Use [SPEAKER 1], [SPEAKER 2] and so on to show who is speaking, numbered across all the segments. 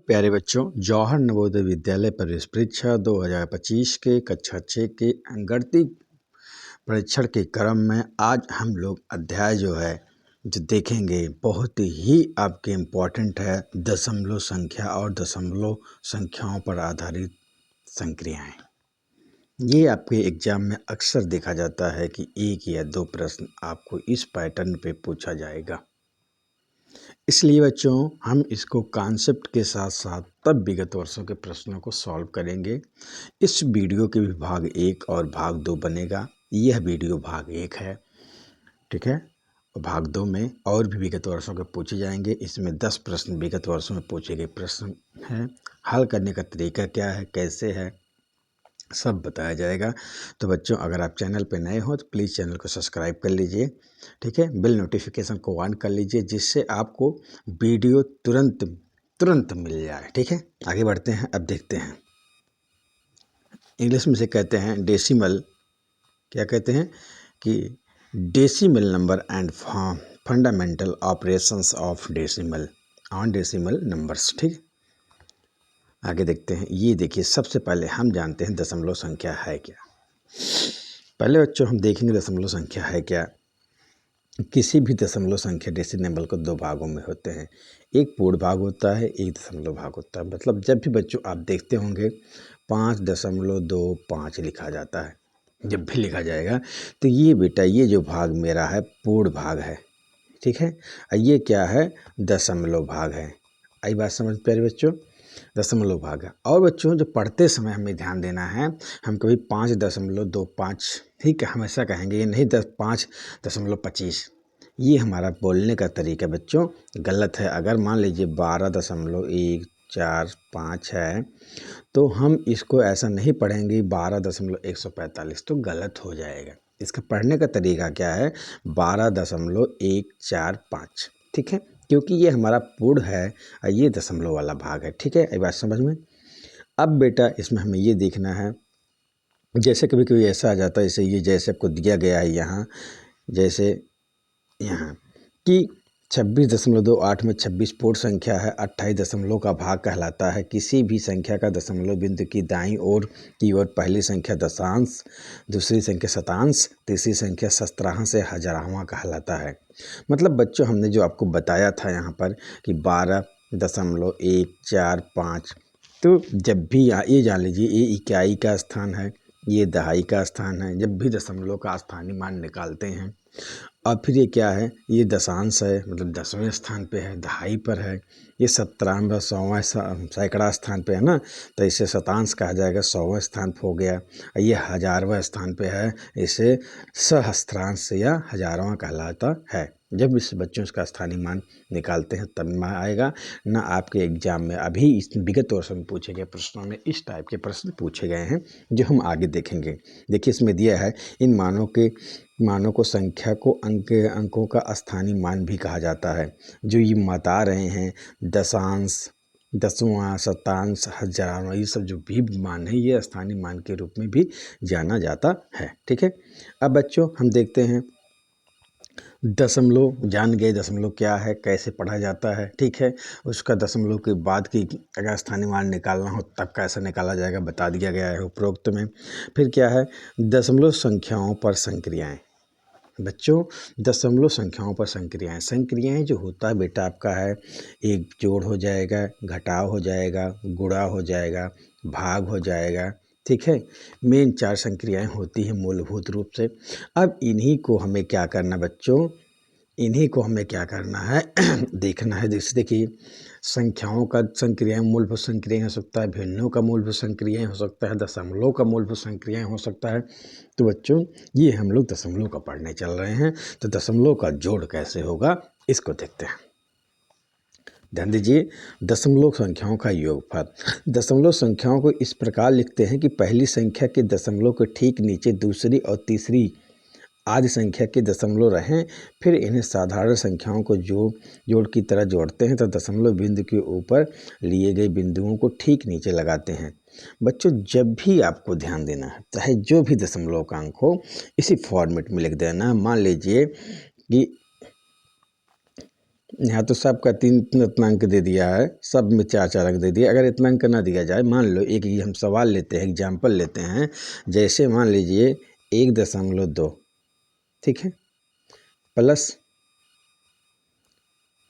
[SPEAKER 1] प्यारे बच्चों, जवाहर नवोदय विद्यालय प्रवेश परीक्षा 2025 के कक्षा 6 के अंकगणित परीक्षण के क्रम में आज हम लोग अध्याय जो देखेंगे बहुत ही आपके इम्पोर्टेंट है। दशमलव संख्या और दशमलव संख्याओं पर आधारित संक्रियाएं। ये आपके एग्जाम में अक्सर देखा जाता है कि एक या दो प्रश्न आपको इस पैटर्न पे पूछा जाएगा। इसलिए बच्चों हम इसको कॉन्सेप्ट के साथ साथ तब विगत वर्षों के प्रश्नों को सॉल्व करेंगे। इस वीडियो के भी भाग 1 और भाग 2 बनेगा। यह वीडियो भाग 1 है, ठीक है। और भाग 2 में और भी विगत वर्षों के पूछे जाएंगे। इसमें 10 प्रश्न विगत वर्षों में पूछे गए प्रश्न हैं। हल करने का तरीका क्या है, कैसे है, सब बताया जाएगा। तो बच्चों अगर आप चैनल पर नए हो तो प्लीज़ चैनल को सब्सक्राइब कर लीजिए, ठीक है। बेल नोटिफिकेशन को ऑन कर लीजिए जिससे आपको वीडियो तुरंत मिल जाए, ठीक है। आगे बढ़ते हैं। अब देखते हैं, इंग्लिश में से कहते हैं डेसिमल, क्या कहते हैं कि decimal number and fundamental operations of decimal on decimal numbers, ठीक। आगे देखते हैं। ये देखिए, सबसे पहले हम जानते हैं दशमलव संख्या है क्या। पहले बच्चों हम देखेंगे दशमलव संख्या है क्या। किसी भी दशमलव संख्या डेसिमल को दो भागों में होते हैं, एक पूर्ण भाग होता है, एक दशमलव भाग होता है। मतलब जब भी बच्चों आप देखते होंगे 5.25 लिखा जाता है, जब भी लिखा जाएगा तो ये बेटा ये जो भाग मेरा है पूर्ण भाग है, ठीक है। और ये क्या है, दशमलव भाग है। आई बात समझ प्यारे बच्चों, दशमलव भाग है। और बच्चों जो पढ़ते समय हमें ध्यान देना है, हम कभी 5.25 ठीक है हमेशा कहेंगे, ये नहीं 5.25। ये हमारा बोलने का तरीका बच्चों गलत है। अगर मान लीजिए 12.145 है तो हम इसको ऐसा नहीं पढ़ेंगे 12.145, तो गलत हो जाएगा। इसका पढ़ने का तरीका क्या है, 12.145, ठीक है, क्योंकि ये हमारा पूर्ण है और ये दशमलव वाला भाग है, ठीक है। ये बात समझ में। अब बेटा इसमें हमें ये देखना है, जैसे कभी कभी ऐसा आ जाता है, जैसे ये जैसे आपको दिया गया है यहाँ, जैसे यहाँ कि 26.28 में 26 पूर्ण संख्या है, 28 दशमलव का भाग कहलाता है। किसी भी संख्या का दशमलव बिंदु की दाईं ओर की ओर पहली संख्या दशांश, दूसरी संख्या शतांश, तीसरी संख्या सहस्त्रांश से हजारवां कहलाता है। मतलब बच्चों हमने जो आपको बताया था यहाँ पर कि 12.145, तो जब भी ये जान लीजिए ये इकाई का स्थान है, ये दहाई का स्थान है। जब भी दशमलव का स्थानीय मान निकालते हैं, और फिर ये क्या है, ये दशांश है, मतलब 10वें स्थान पे है, दहाई पर है। ये 17वां 100वां सैकड़ा स्थान पे है ना, तो इसे शतांश कहा जाएगा, 100वें स्थान पे हो गया। और ये 1000वें स्थान पे है, इसे सहस्त्रांश या हजारवां कहलाता है। जब इस बच्चों का स्थानीय मान निकालते हैं तब में आएगा ना। आपके एग्जाम में अभी इस विगत वर्षों में पूछे गए प्रश्नों में इस टाइप के प्रश्न पूछे गए हैं, जो हम आगे देखेंगे। देखिए इसमें दिया है, इन मानों को संख्या को अंकों का स्थानीय मान भी कहा जाता है। जो ये बता रहे हैं दशांश, दसवां, शतांश, हजारवां, ये सब जो भी मान है ये स्थानीय मान के रूप में भी जाना जाता है, ठीक है। अब बच्चों हम देखते हैं दशमलव, जान गए दशमलव क्या है, कैसे पढ़ा जाता है, ठीक है। उसका दशमलव के बाद की अगर स्थानीय मान निकालना हो तब कैसे निकाला जाएगा बता दिया गया है उपरोक्त में। फिर क्या है, दशमलव संख्याओं पर संक्रियाएं। बच्चों दशमलव संख्याओं पर संक्रियाएं जो होता है बेटा आपका है, एक जोड़ हो जाएगा, घटाव हो जाएगा, गुणा हो जाएगा, भाग हो जाएगा, ठीक है। मेन 4 संक्रियाएं होती हैं मूलभूत रूप से। अब इन्हीं को हमें क्या करना बच्चों, इन्हीं को हमें क्या करना है देखना है। जैसे देखिए संख्याओं का संक्रियाएं मूलभूत संक्रियाएं हो सकता है, भिन्नों का मूलभूत संक्रियाएं हो सकता है, दशमलव का मूलभूत संक्रियाएं हो सकता है। तो बच्चों ये हम लोग दशमलव का पढ़ने चल रहे हैं, तो दशमलव का जोड़ कैसे होगा इसको देखते हैं। ध्यान दीजिए, दशमलव संख्याओं का योगफल। दशमलव संख्याओं को इस प्रकार लिखते हैं कि पहली संख्या के दशमलव के ठीक नीचे दूसरी और तीसरी आदि संख्या के दशमलव रहें। फिर इन्हें साधारण संख्याओं को जोड़ की तरह जोड़ते हैं तो दशमलव बिंदु के ऊपर लिए गए बिंदुओं को ठीक नीचे लगाते हैं। बच्चों जब भी आपको ध्यान देना है, चाहे जो भी दशमलव का अंक हो, इसी फॉर्मेट में लिख देना। मान लीजिए कि यहाँ तो सबका तीन इतना अंक दे दिया है, सब में 4-4 अंक दे दिया। अगर इतना अंक ना दिया जाए, मान लो एक ये हम सवाल लेते हैं, एग्जाम्पल लेते हैं, जैसे मान लीजिए 1.2, ठीक है, प्लस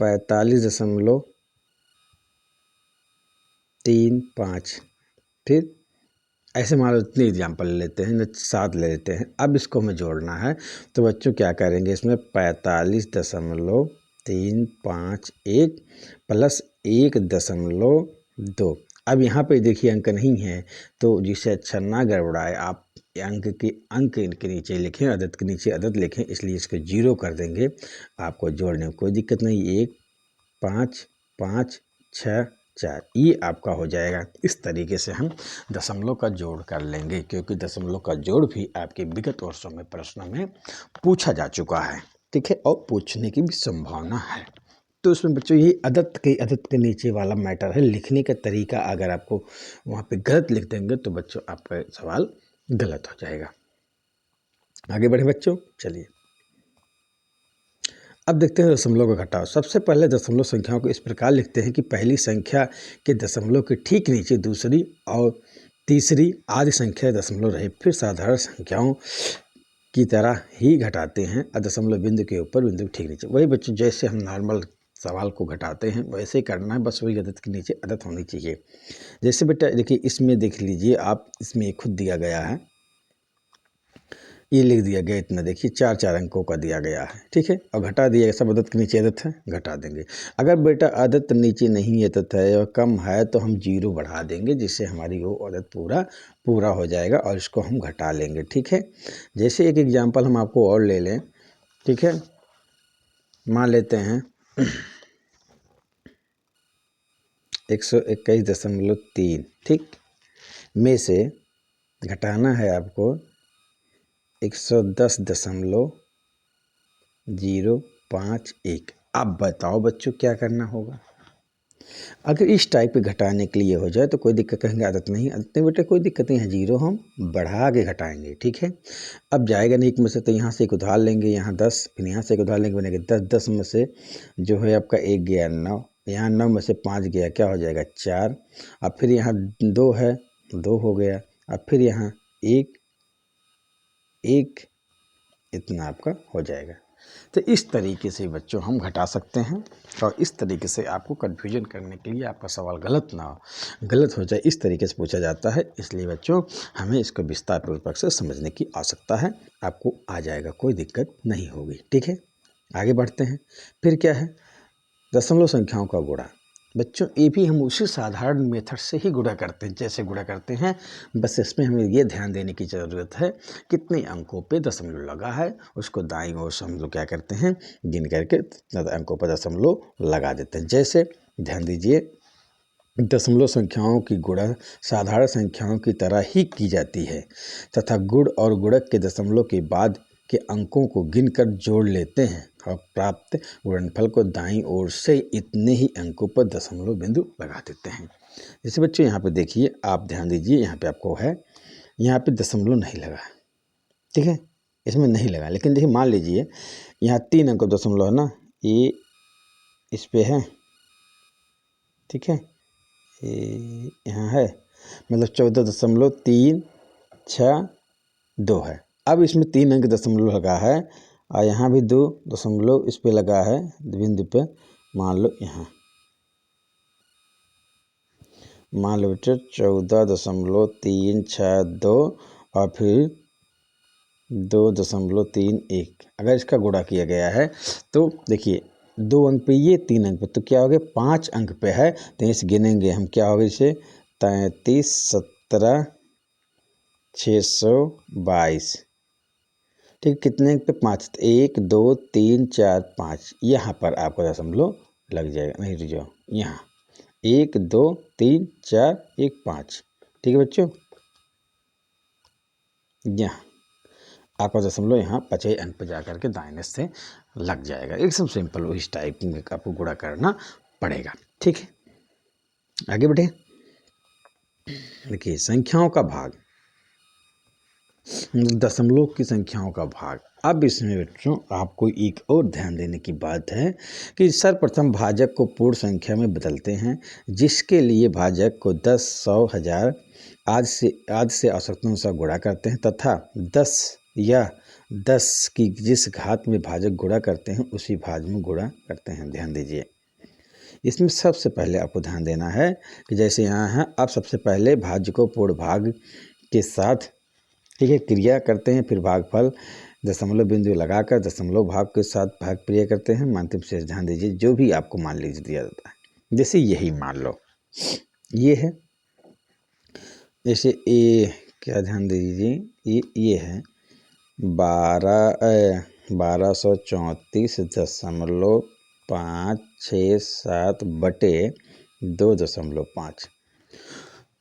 [SPEAKER 1] 45.35, फिर ऐसे मान लो इतनी एग्जाम्पल लेते हैं, न 7 ले लेते हैं। अब इसको हमें जोड़ना है, तो बच्चों क्या करेंगे, इसमें 45.351 प्लस 1.2। अब यहाँ पे देखिए अंक नहीं है, तो जिससे अच्छा ना गड़बड़ाए आप अंक के नीचे लिखें, अदद के नीचे अदद लिखें, इसलिए इसको 0 कर देंगे। आपको जोड़ने में कोई दिक्कत नहीं, 1 5 5 6 4 ये आपका हो जाएगा। इस तरीके से हम दशमलव का जोड़ कर लेंगे, क्योंकि दशमलव का जोड़ भी आपके विगत वर्षों में प्रश्नों में पूछा जा चुका है, ठीक है, और पूछने की भी संभावना है। तो उसमें बच्चों ये अदद के नीचे वाला मैटर है। लिखने का तरीका अगर आपको वहाँ पे गलत लिख देंगे तो बच्चों आपका सवाल गलत हो जाएगा। आगे बढ़े बच्चों, चलिए अब देखते हैं दशमलव का घटाव। सबसे पहले दशमलव संख्याओं को इस प्रकार लिखते हैं कि पहली संख्या के दशमलव के ठीक नीचे दूसरी और तीसरी आदि संख्या दशमलव रहे, फिर साधारण संख्याओं की तरह ही घटाते हैं और दशमलव बिंदु के ऊपर बिंदु के ठीक नीचे। वही बच्चों जैसे हम नॉर्मल सवाल को घटाते हैं वैसे ही करना है, बस वही अदद के नीचे अदद होनी चाहिए। जैसे बेटा देखिए इसमें देख लीजिए आप, इसमें खुद दिया गया है, ये लिख दिया गया इतना, देखिए 4-4 अंकों का दिया गया है, ठीक है, और घटा दिया, सब अदद के नीचे अदद है, घटा देंगे। अगर बेटा अदद नीचे नहीं अदद है और कम है तो हम 0 बढ़ा देंगे, जिससे हमारी वो अदद पूरा हो जाएगा और इसको हम घटा लेंगे, ठीक है। जैसे एक एग्जाम्पल हम आपको और ले लें, ठीक है, मान लेते हैं 121.3, ठीक, में से घटाना है आपको 110.051। अब बताओ बच्चों क्या करना होगा। अगर इस टाइप के घटाने के लिए हो जाए तो कोई दिक्कत, कहेंगे आदत नहीं बेटा, कोई दिक्कत नहीं है, 0 हम बढ़ा के घटाएंगे, ठीक है। अब जाएगा नहीं एक में से, तो यहाँ से एक उधार लेंगे, यहाँ 10, फिर यहाँ से एक उधार लेंगे, बनेगा 10। 10 में से जो है आपका 1 गया 9, यहाँ 9 में से 5 गया, क्या हो जाएगा 4। अब फिर यहाँ 2 है, 2 हो गया। अब फिर यहाँ 1 इतना आपका हो जाएगा। तो इस तरीके से बच्चों हम घटा सकते हैं, और इस तरीके से आपको कन्फ्यूजन करने के लिए, आपका सवाल गलत हो जाए इस तरीके से पूछा जाता है। इसलिए बच्चों हमें इसको विस्तारपूर्वक से समझने की आवश्यकता है। आपको आ जाएगा, कोई दिक्कत नहीं होगी, ठीक है। आगे बढ़ते हैं। फिर क्या है, दशमलव संख्याओं का गुणा। बच्चों ये भी हम उसी साधारण मेथड से ही गुणा करते हैं जैसे गुणा करते हैं, बस इसमें हमें ये ध्यान देने की ज़रूरत है कितने अंकों पे दशमलव लगा है, उसको दाईं ओर से हम लोग क्या करते हैं, गिन करके अंकों पर दशमलव लगा देते हैं। जैसे ध्यान दीजिए, दशमलव संख्याओं की गुणा साधारण संख्याओं की तरह ही की जाती है तथा गुण और गुणक के दशमलव के बाद के अंकों को गिनकर जोड़ लेते हैं और प्राप्त गुणनफल को दाईं ओर से इतने ही अंकों पर दशमलव बिंदु लगा देते हैं। जैसे बच्चों यहाँ पे देखिए, आप ध्यान दीजिए, यहाँ पे आपको है, यहाँ पे दशमलव नहीं लगा, ठीक है, इसमें नहीं लगा। लेकिन देखिए मान लीजिए यहाँ 3 अंक दशमलव है ना, ये इस पे है, ठीक है, ये यहाँ है, मतलब 14.362 है। अब इसमें 3 अंक दशमलव लगा है और यहाँ भी 2 दशमलव इस पे लगा है बिंदु पे, मान लो यहाँ, मान लो बेटे 14.362 और फिर 2.31। अगर इसका गुणा किया गया है तो देखिए 2 अंक पे ये, 3 अंक पे, तो क्या हो गया 5 अंक पे है, तो इसे गिनेंगे हम, क्या होगा इसे 33 17 622, ठीक, कितने अंक पे 5, 1 2 3 4 5, यहाँ पर आपका दशमलव लग जाएगा, नहीं रुक जाओ, यहाँ 1 2 3 4 1 5, ठीक है बच्चों, यहाँ आपका दशमलव यहाँ 5 अंक पर जा करके दाहिने से लग जाएगा। एकदम सिंपल उस टाइप में आपको गुणा करना पड़ेगा, ठीक है। आगे बढ़े, देखिए संख्याओं का भाग। दशमलव की संख्याओं का भाग। अब इसमें बच्चों आपको एक और ध्यान देने की बात है कि सर्वप्रथम भाजक को पूर्ण संख्या में बदलते हैं, जिसके लिए भाजक को 10, 100, 1000 आज से आवश्यकतानुसार गुणा करते हैं तथा 10 या 10 की जिस घात में भाजक गुणा करते हैं उसी भाज में गुणा करते हैं। ध्यान दीजिए, इसमें सबसे पहले आपको ध्यान देना है कि जैसे यहाँ है, अब सबसे पहले भाज्य को पूर्ण भाग के साथ, ठीक है, क्रिया करते हैं, फिर भागफल दशमलव बिंदु लगाकर दशमलव भाग के साथ भाग क्रिया करते हैं। अंतिम शेष ध्यान दीजिए, जो भी आपको मान लीजिए दिया जाता है, जैसे यही मान लो ये है, जैसे ए क्या ध्यान दीजिए, ये है 1234.567 बटे 2.5।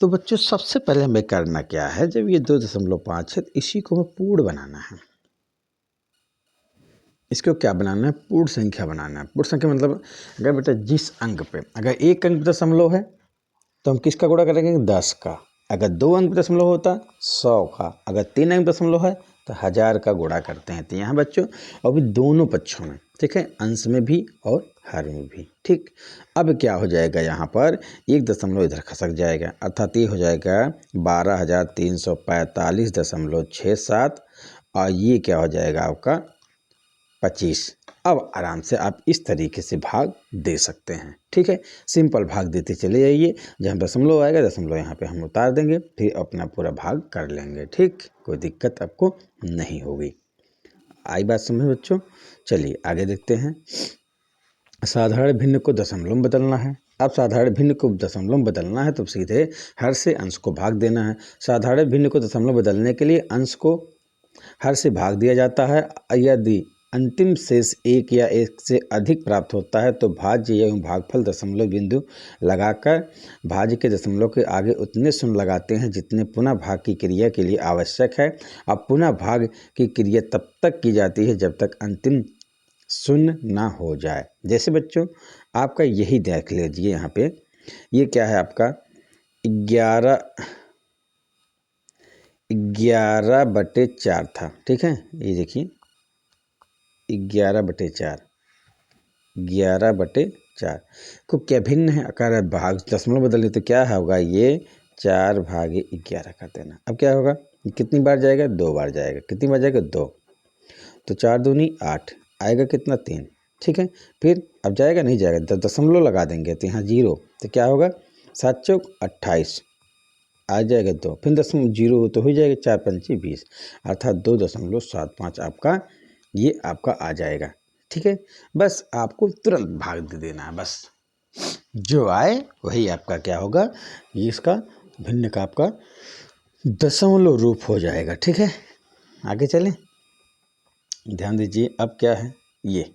[SPEAKER 1] तो बच्चों सबसे पहले हमें करना क्या है, जब ये 2.5 है तो इसी को हमें पूर्ण बनाना है। इसको क्या बनाना है, पूर्ण संख्या बनाना है। पूर्ण संख्या मतलब अगर बेटा जिस अंक पे अगर एक अंक दशमलव है तो हम किसका गुणा करेंगे, 10 का। अगर 2 अंक दशमलव होता 100 का। अगर 3 अंक दशमलव है तो 1000 का गुणा करते हैं। तो यहाँ बच्चों अभी दोनों पक्षों में, ठीक है, अंश में भी और हर में भी, ठीक। अब क्या हो जाएगा, यहाँ पर एक दशमलव इधर खसक जाएगा, अर्थात ये हो जाएगा 12,345.67 और ये क्या हो जाएगा आपका 25। अब आराम से आप इस तरीके से भाग दे सकते हैं, ठीक है। सिंपल भाग देते चले जाइए, जहाँ दशमलव आएगा दशमलव यहाँ पे हम उतार देंगे, फिर अपना पूरा भाग कर लेंगे, ठीक। कोई दिक्कत आपको नहीं होगी। आई बात समझ बच्चों। चलिए आगे देखते हैं। साधारण भिन्न को दशमलव में बदलना है। अब साधारण भिन्न को दशमलव में बदलना है तो सीधे हर से अंश को भाग देना है। साधारण भिन्न को दशमलव बदलने के लिए अंश को हर से भाग दिया जाता है। यदि अंतिम शेष एक या एक से अधिक प्राप्त होता है तो भाज्य एवं भागफल दशमलव बिंदु लगाकर भाज्य के दशमलव के आगे उतने शून्य लगाते हैं जितने पुनः भाग की क्रिया के लिए आवश्यक है। अब पुनः भाग की क्रिया तब तक की जाती है जब तक अंतिम शून्य ना हो जाए। जैसे बच्चों आपका यही देख लीजिए, यहाँ पे ये क्या है आपका 11/4 था, ठीक है। ये देखिए 11/4 को क्या भिन्न है, अगर भाग दशमलव बदले तो क्या होगा, ये 4/11 कर देना। अब क्या होगा, कितनी बार जाएगा, 2 बार जाएगा। कितनी बार जाएगा, 2। तो 4 दूनी 8 आएगा, कितना 3, ठीक है। फिर अब जाएगा नहीं जाएगा, तो दशमलव लगा देंगे तो यहाँ 0, तो क्या होगा 7 चौक 28 आ जाएगा 2, फिर दशमलव 0 तो हो जाएगा, 4 पंचे 20, अर्थात 2.75 आपका ये आपका आ जाएगा, ठीक है। बस आपको तुरंत भाग दे देना है, बस जो आए वही आपका क्या होगा, ये इसका भिन्न का आपका दशमलव रूप हो जाएगा, ठीक है। आगे चलें, ध्यान दीजिए। अब क्या है, ये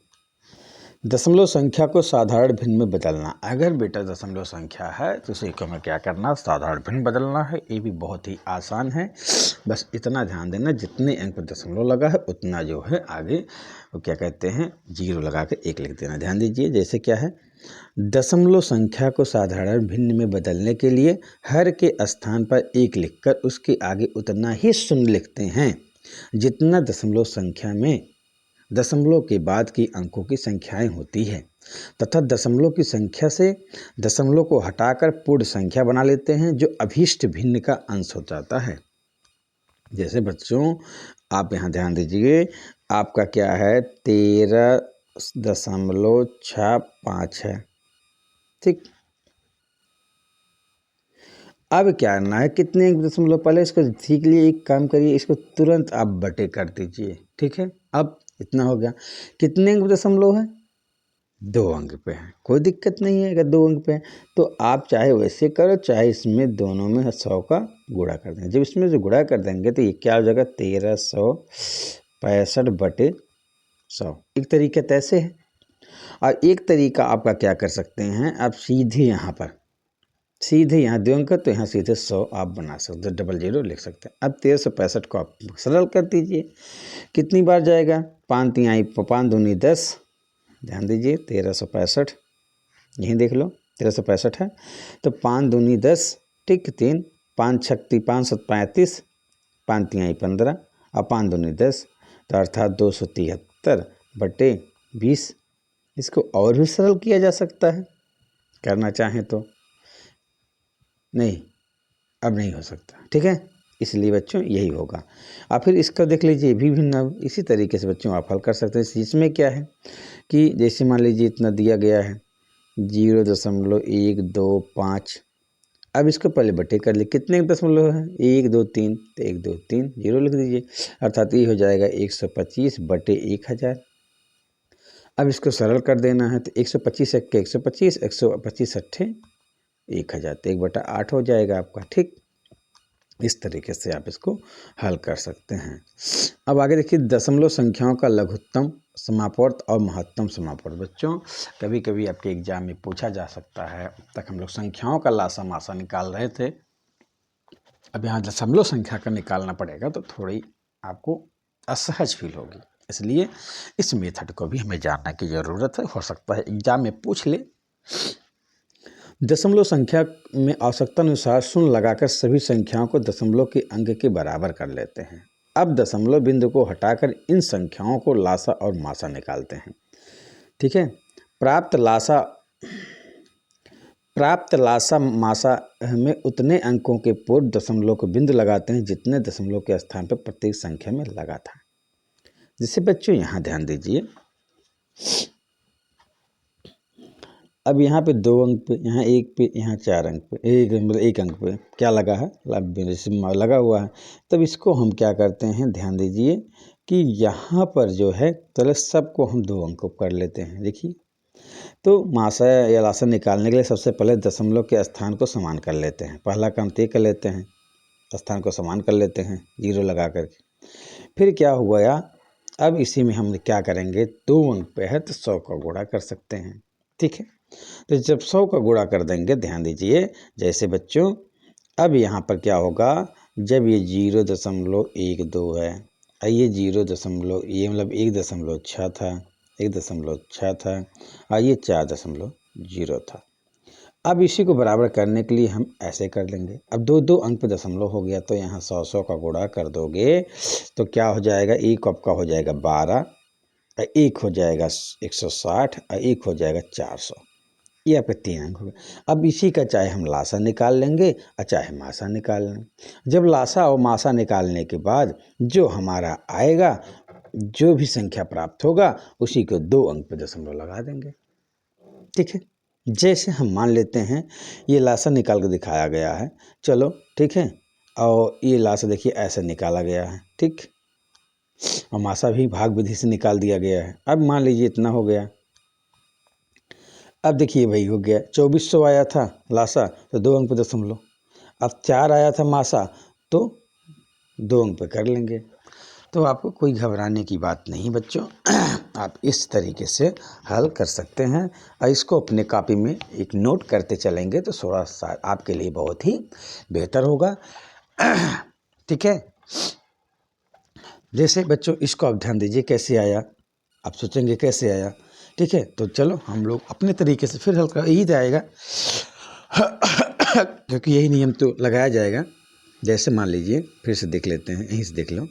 [SPEAKER 1] दशमलव संख्या को साधारण भिन्न में बदलना। अगर बेटा दशमलव संख्या है तो उसे को हमें क्या करना, साधारण भिन्न बदलना है। ये भी बहुत ही आसान है, बस इतना ध्यान देना जितने अंक पर दशमलव लगा है उतना जो है आगे वो क्या कहते हैं 0 लगा के 1 लिख देना। ध्यान दीजिए, जैसे क्या है, दशमलव संख्या को साधारण भिन्न में बदलने के लिए हर के स्थान पर 1 लिखकर उसके आगे उतना ही शून्य लिखते हैं जितना दशमलव संख्या में दशमलव के बाद की अंकों की संख्याएं होती है, तथा दशमलव की संख्या से दशमलव को हटाकर पूर्ण संख्या बना लेते हैं जो अभीष्ट भिन्न का अंश हो जाता है। जैसे बच्चों आप यहाँ ध्यान दीजिए, आपका क्या है 13.65 है, ठीक। अब क्या करना है, कितने दशमलव, पहले इसको सीख लिए, एक काम करिए, इसको तुरंत आप बटे कर दीजिए, ठीक है। अब इतना हो गया, कितने अंक दशमलव है, 2 अंक पे है, कोई दिक्कत नहीं है। अगर 2 अंक पे है तो आप चाहे वैसे करो, चाहे इसमें दोनों में 100 का गुणा कर देंगे। जब इसमें से गुणा कर देंगे तो ये क्या हो जाएगा 1365/100। एक तरीका तो ऐसे है, और एक तरीका आपका क्या कर सकते हैं, आप सीधे यहाँ 2 अंक तो यहाँ सीधे 100 आप बना सकते हो, 00 लिख सकते हैं। अब 1365 को आप सरल कर दीजिए, कितनी बार जाएगा, 5 तिहाई 5 दूनी 10, ध्यान दीजिए 1365 यहीं देख लो 1365 है, तो 5 दूनी 10, ठीक, 3 5 छक्ति 5 7 35, 5 तिहाई 15 और 5 दूनी 10, तो अर्थात 273/20। इसको और भी सरल किया जा सकता है करना चाहें तो। नहीं, अब नहीं हो सकता, ठीक है। इसलिए बच्चों यही होगा। और फिर इसका देख लीजिए विभिन्न, इसी तरीके से बच्चों आप हल कर सकते हैं। इसमें क्या है कि जैसे मान लीजिए इतना दिया गया है 0.125। अब इसको पहले बटे कर लिए, कितने दशमलव है 1 2 3, तो 1 2 3 0 लिख दीजिए, अर्थात ये हो जाएगा 125/1000। अब इसको सरल कर देना है तो 125 1 125, 125 अट्ठे 1000, तो 1/8 हो जाएगा आपका, ठीक। इस तरीके से आप इसको हल कर सकते हैं। अब आगे देखिए दशमलव संख्याओं का लघुत्तम समापवर्त और महत्तम समापवर्त। बच्चों कभी कभी आपके एग्जाम में पूछा जा सकता है। अब तक हम लोग संख्याओं का लासा मासा निकाल रहे थे, अब यहाँ दशमलव संख्या का निकालना पड़ेगा तो थोड़ी आपको असहज फील होगी, इसलिए इस मेथड को भी हमें जानने की ज़रूरत है। हो सकता है एग्जाम में पूछ ले। दशमलव संख्या में आवश्यकता अनुसार शून्य लगाकर सभी संख्याओं को दशमलव के अंक के बराबर कर लेते हैं। अब दशमलव बिंदु को हटाकर इन संख्याओं को लासा और मासा निकालते हैं, ठीक है। प्राप्त लासा मासा में उतने अंकों के पूर्व दशमलव को बिंदु लगाते हैं जितने दशमलव के स्थान पर प्रत्येक संख्या में लगा था। जिससे बच्चों यहाँ ध्यान दीजिए, अब यहाँ पे 2 अंक पे, यहाँ 1 पे, यहाँ 4 अंक पे, एक अंक पे क्या लगा है, लगा हुआ है। तब इसको हम क्या करते हैं, ध्यान दीजिए कि यहाँ पर जो है पहले सबको हम 2 अंकों कर लेते हैं। देखिए, तो मासा या लासा निकालने के लिए सबसे पहले दशमलव के स्थान को समान कर लेते हैं। पहला काम तय कर लेते हैं, स्थान को समान कर लेते हैं 0 लगा करके। फिर क्या हुआ या अब इसी में हम क्या करेंगे, 2 अंक पे है तो 100 का गुणा कर सकते हैं, ठीक है। तो जब 100 का गुणा कर देंगे, ध्यान दीजिए जैसे बच्चों अब यहाँ पर क्या होगा, जब ये 0.12 है, ये 0. ये मतलब 1.6 था, 1.6 था, और ये 4.0 था। अब इसी को बराबर करने के लिए हम ऐसे कर लेंगे। अब 2 अंक पे दशमलव हो गया तो यहाँ 100 का गुणा कर दोगे तो क्या हो जाएगा, एक आपका हो जाएगा 12, एक हो जाएगा 160 और एक हो जाएगा 400। ये आपके 3 अंक हो गए। अब इसी का चाहे हम लासा निकाल लेंगे और चाहे मासा निकाल लेंगे। जब लासा और मासा निकालने के बाद जो हमारा आएगा, जो भी संख्या प्राप्त होगा उसी को 2 अंक पे दशमलव लगा देंगे, ठीक है। जैसे हम मान लेते हैं ये लासा निकाल के दिखाया गया है, चलो ठीक है, और ये लासा देखिए ऐसे निकाला गया है, ठीक, और मासा भी भाग विधि से निकाल दिया गया है। अब मान लीजिए इतना हो गया, अब देखिए वही हो गया 2400 आया था लासा तो 2 अंक पे दशमलव, अब 4 आया था मासा तो 2 अंक पे कर लेंगे। तो आपको कोई घबराने की बात नहीं बच्चों, आप इस तरीके से हल कर सकते हैं और इसको अपने कॉपी में एक नोट करते चलेंगे तो थोड़ा सा आपके लिए बहुत ही बेहतर होगा, ठीक है। जैसे बच्चों इसको आप ध्यान दीजिए कैसे आया, आप सोचेंगे कैसे आया, ठीक है। तो चलो हम लोग अपने तरीके से फिर हल कर, यही जाएगा क्योंकि यही नियम तो लगाया जाएगा। जैसे मान लीजिए फिर से देख लेते हैं, यहीं से देख लो,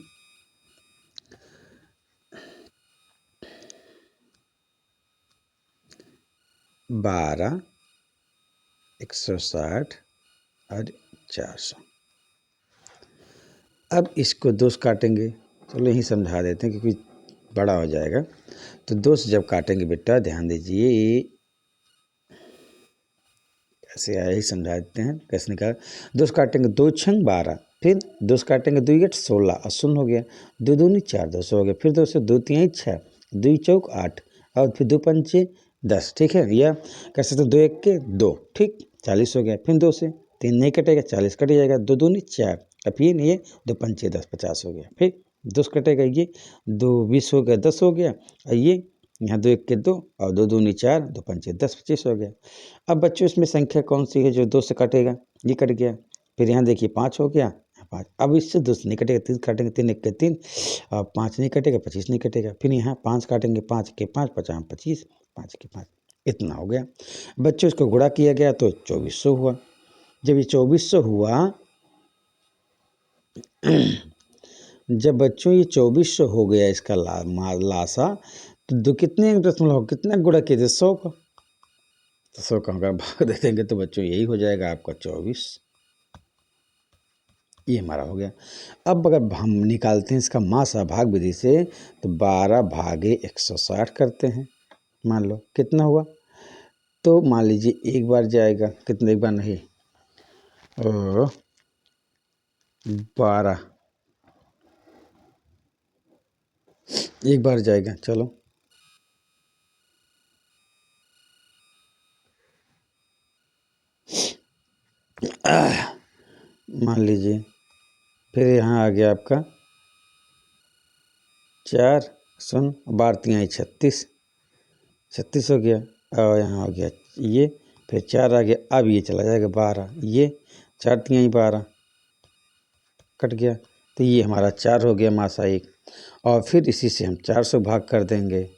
[SPEAKER 1] 12, 160 और 400। अब इसको 2 से काटेंगे, चलो यहीं समझा देते हैं क्योंकि बड़ा हो जाएगा। तो 2 से जब काटेंगे बेटा ध्यान दीजिए कैसे आया ही समझा देते हैं कैसे निकाल। 2 से काटेंगे 2 छंग 12, फिर 2 से काटेंगे 2 8 16 और शून्य हो गया, 2 दूनी 4 200 हो गया, फिर 2 से 2 3 6, 2 चौक 8 और फिर 2 पंचे 10, ठीक है। या कैसे तो 2 1 के 2, ठीक, 40 हो गया। फिर 2 से 3 नहीं कटेगा, 40 कट जाएगा, 2 दूनी 4, अब फिर ये 2 पंचे 10 50 हो गया, फिर 2 से कटेगा, ये 2 20 हो गया, 10 हो गया, और ये यहाँ 2 1 के 2 और 2 दूनी 4, 2 पंचे 10 25 हो गया। अब बच्चों इसमें संख्या कौन सी है जो 2 से कटेगा, ये कट गया। फिर यहाँ देखिए 5 हो गया, 5, अब इससे 2 से नहीं कटेगा, 3 काटेंगे, 3 1 के 3 और 5 नहीं कटेगा, 25 नहीं कटेगा। फिर यहाँ 5 काटेंगे, 5 के 5 50 25, 5 के 5, इतना हो गया। बच्चों इसको गुणा किया गया तो 2400 हुआ। जब ये 2400 हुआ जब बच्चों ये 2400 हो गया इसका लासा, तो दो कितने अंक दशमलव हो, कितना गुणा किए थे 100 का, तो 100 का अगर भाग दे देंगे तो बच्चों यही हो जाएगा आपका 24। ये हमारा हो गया। अब अगर हम निकालते हैं इसका मासा भाग विधि से, तो 12 भागे 160 करते हैं। मान लो कितना हुआ, तो मान लीजिए एक बार जाएगा, कितने एक बार नहीं, 12 एक बार जाएगा। चलो मान लीजिए फिर यहाँ आ गया आपका 4 सुन, 12 36, 36 हो गया। और यहाँ हो गया ये, फिर 4 आ गया, अब ये चला जाएगा 12, ये 4 12 कट गया, तो ये हमारा 4 हो गया मासा एक। और फिर इसी से हम 400 भाग कर देंगे।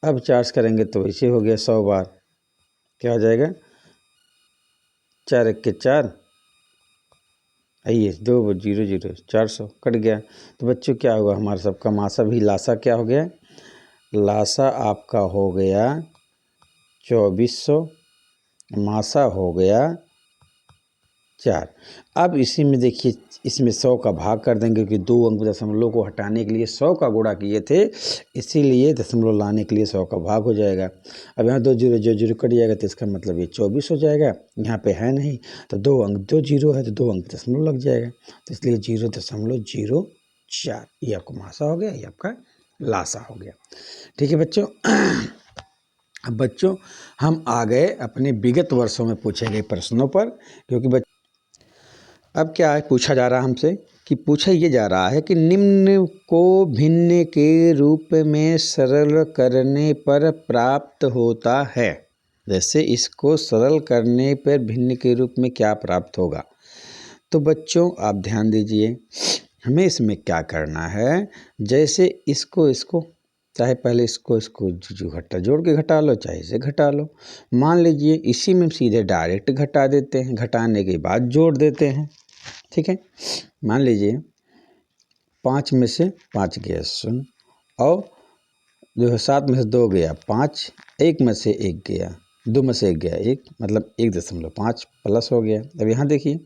[SPEAKER 1] अब 4 करेंगे तो इसे हो गया 100 बार, क्या हो जाएगा, 4 1 के 4, आइए 2 0 0, 400 कट गया। तो बच्चों क्या हुआ, हमारा सबका मासा भी लासा क्या हो गया, लासा आपका हो गया 2400, मासा हो गया 4। अब इसी में देखिए, इसमें 100 का भाग कर देंगे, क्योंकि 2 अंक दशमलव को हटाने के लिए 100 का गुणा किए थे, इसीलिए दशमलव लाने के लिए 100 का भाग हो जाएगा। अब यहाँ 2 0 जो 0 कट जाएगा, तो इसका मतलब ये 24 हो जाएगा। यहाँ पे है नहीं, तो 2 अंक 2 0 है, तो 2 अंक दशमलव लग जाएगा, तो इसलिए 0.04 ये आपका मासा हो गया, ये आपका लासा हो गया। ठीक है बच्चों। अब बच्चों हम आ गए अपने विगत वर्षों में पूछे गए प्रश्नों पर, क्योंकि अब क्या है पूछा जा रहा है हमसे, कि पूछा ये जा रहा है कि निम्न को भिन्न के रूप में सरल करने पर प्राप्त होता है। जैसे इसको सरल करने पर भिन्न के रूप में क्या प्राप्त होगा। तो बच्चों आप ध्यान दीजिए, हमें इसमें क्या करना है, जैसे इसको चाहे पहले इसको घटा जोड़ के घटा लो, चाहे इसे घटा लो। मान लीजिए इसी में सीधे डायरेक्ट घटा देते हैं, घटाने के बाद जोड़ देते हैं। ठीक है, मान लीजिए 5 में से 5 गया 0, और जो है 7 में से 2 गया 5, 1 में से 1 गया, 2 में से 1 गया 1, मतलब 1.5 प्लस हो गया। अब यहाँ देखिए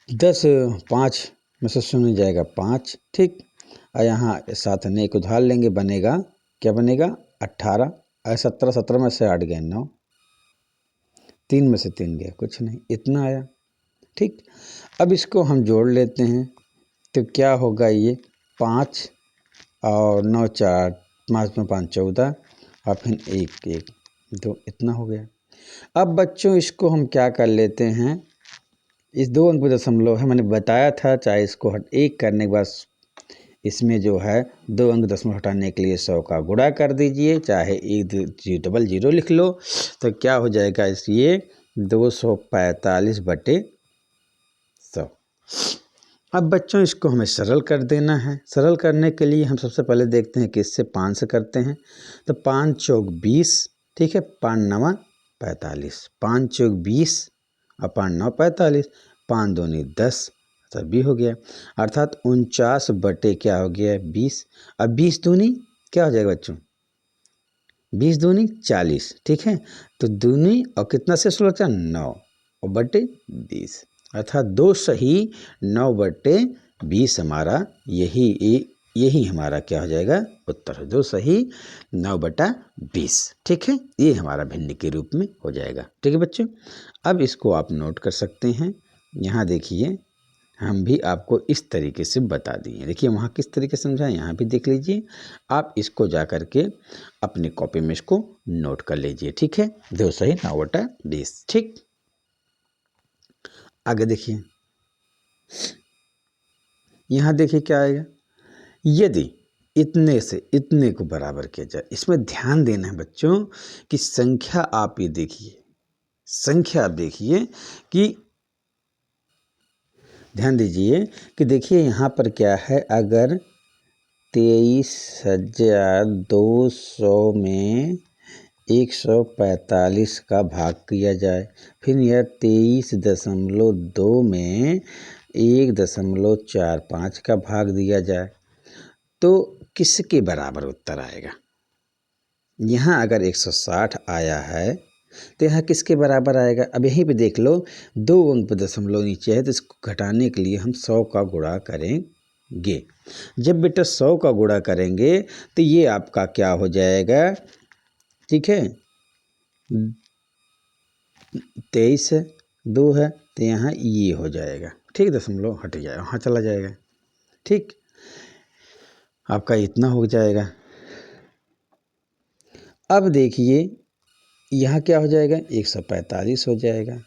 [SPEAKER 1] 5 में से 0 जाएगा 5, ठीक। और यहाँ 7 ने एक उधार लेंगे, बनेगा क्या, बनेगा 18, और 17 में से 8 गया 9, 3 में से 3 गया कुछ नहीं, इतना आया। ठीक, अब इसको हम जोड़ लेते हैं, तो क्या होगा, ये 5 और 9 4, 5 में 5 14, और फिर 1 1 2, इतना हो गया। अब बच्चों इसको हम क्या कर लेते हैं, इस 2 अंक दशमलव है, मैंने बताया था, चाहे इसको 1 करने के बाद इसमें जो है 2 अंक दशमलव हटाने के लिए 100 का गुणा कर दीजिए, चाहे 100 लिख लो, तो क्या हो जाएगा, ये 245/100। अब बच्चों इसको हमें सरल कर देना है। सरल करने के लिए हम सबसे पहले देखते हैं कि इससे 5 से करते हैं, तो 5 चौक 20, ठीक है, 5 9 45, 5 चौक 20 और 5 9 45, 5 दूनी 10, तब भी हो गया, अर्थात 49 बटे क्या हो गया 20। अब 20 दूनी क्या हो जाएगा बच्चों, 20 दूनी 40, ठीक है, तो दूनी और कितना से शुरू होता है 9 और बटे 20, अर्थात 2 सही 9 बटे 20 हमारा यही हमारा क्या हो जाएगा उत्तर, 2 सही 9 बटा 20। ठीक है, ये हमारा भिन्न के रूप में हो जाएगा। ठीक है बच्चों, अब इसको आप नोट कर सकते हैं। यहाँ देखिए हम भी आपको इस तरीके से बता दिए, देखिए वहाँ किस तरीके से समझाएं, यहाँ भी देख लीजिए, आप इसको जा कर के अपनी कॉपी में इसको नोट कर लीजिए। ठीक है, 2 सही 9 बटा 20। ठीक, आगे देखिए, यहाँ देखिए क्या आएगा, यदि इतने से इतने को बराबर किया जाए, इसमें ध्यान देना है बच्चों कि संख्या आप ये देखिए, संख्या आप देखिए कि ध्यान दीजिए कि देखिए यहाँ पर क्या है, अगर 23,200 में 145 का भाग किया जाए, फिर यह 23.2 में 1.45 का भाग दिया जाए तो किसके बराबर उत्तर आएगा। यहाँ अगर 160 आया है तो यहाँ किसके बराबर आएगा। अब यहीं पे देख लो 2 अंक पर दशमलव नीचे है तो इसको घटाने के लिए हम 100 का गुणा करेंगे। जब बेटा 100 का गुणा करेंगे तो ये आपका क्या हो जाएगा, ठीक है, 23 है, 2 है तो यहाँ ये हो जाएगा, ठीक, दशमलव हट जाएगा, वहाँ चला जाएगा, ठीक, आपका इतना हो जाएगा। अब देखिए यहाँ क्या हो जाएगा, 145 हो जाएगा।